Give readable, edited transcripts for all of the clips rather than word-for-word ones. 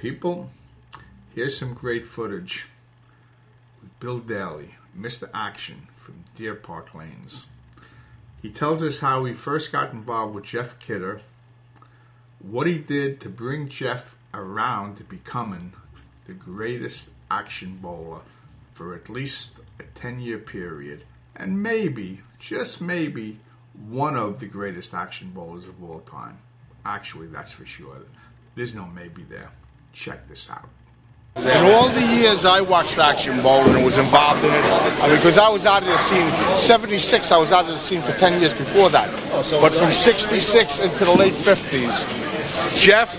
People, here's some great footage with Bill Daly, Mr. Action from Deer Park Lanes. He tells us how he first got involved with Jeff Kidder, what he did to bring Jeff around to becoming the greatest action bowler for at least a 10-year period, and maybe, just maybe, one of the greatest action bowlers of all time. Actually, that's for sure. There's no maybe there. Check this out. In all the years I watched action bowling and was involved in it, because I was out of the scene, 76, I was out of the scene for 10 years before that. But from 66 into the late 50s, Jeff,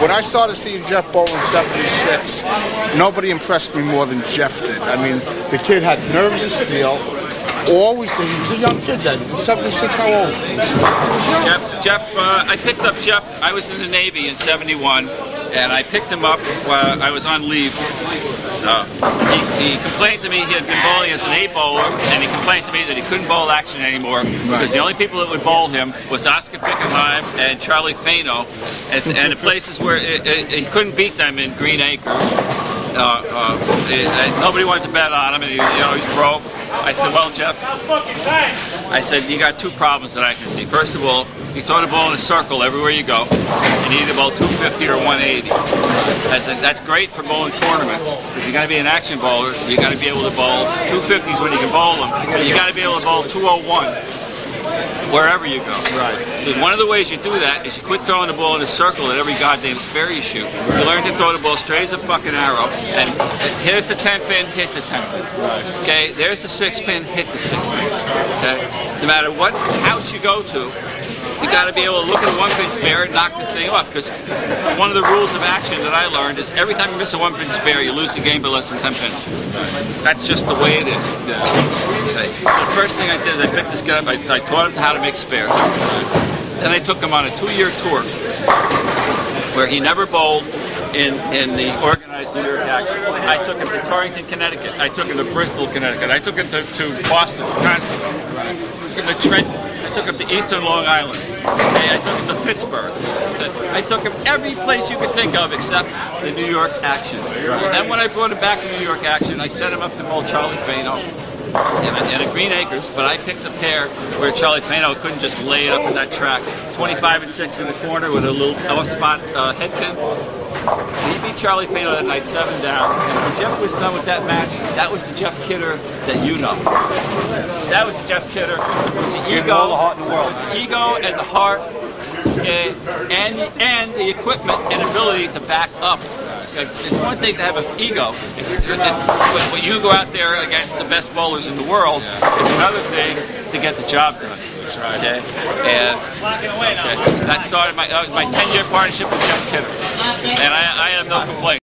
when I started seeing Jeff bowl in 76, nobody impressed me more than Jeff did. I mean, the kid had nerves of steel. Always, he was a young kid then. 76, how old? Jeff, I picked up Jeff. I was in the Navy in 71, and I picked him up while I was on leave. He complained to me he had been bowling as an 8 bowler, and he complained to me that he couldn't bowl action anymore because the only people that would bowl him was Oscar Pickenheim and Charlie Faino, and the places where he couldn't beat them in Green Acres. Nobody wanted to bet on him, and he's broke. I said, well, Jeff, I said, you got 2 problems that I can see. First of all, you throw the ball in a circle everywhere you go. You need about 250 or 180. I said, that's great for bowling tournaments. If you're going to be an action bowler, you got to be able to bowl 250s when you can bowl them. But you got to be able to bowl 201 wherever you go. Right. So one of the ways you do that is you quit throwing the ball in a circle at every goddamn spare you shoot. You learn to throw the ball straight as a fucking arrow. And here's the 10 pin, hit the 10 pin. Right. Okay. There's the 6 pin, hit the 6 pin. Okay. No matter what house you go to, you got to be able to look at a 1 pin spare and knock the thing off. Because one of the rules of action that I learned is every time you miss a 1 pin spare, you lose the game by less than 10 pins. That's just the way it is. Okay. So the first thing I did is I picked this guy up. I taught him how to make spares. Then I took him on a 2-year tour where he never bowled in the organized New York action. I took him to Torrington, Connecticut. I took him to Bristol, Connecticut. I took him to Boston, Wisconsin. I took him to Trenton. I took him to Eastern Long Island. Okay, I took him to Pittsburgh. I took him every place you could think of except the New York action. Then when I brought him back to New York action, I set him up to bowl Charlie Faino in a Green Acres, but I picked a pair where Charlie Faino couldn't just lay it up in that track. 25 and 6 in the corner with a little off-spot head pin. He beat Charlie Faino that night 7 down, and when Jeff was done with that match, that was the Jeff Kidder that you know. That was the Jeff Kidder. The ego, all the heart in the world. The ego and the heart, and the equipment and ability to back up. It's one thing to have an ego. When you go out there against the best bowlers in the world, it's another thing to get the job done. That's right. Okay? And that started my 10-year partnership with Jeff Kidder. And I have no complaints.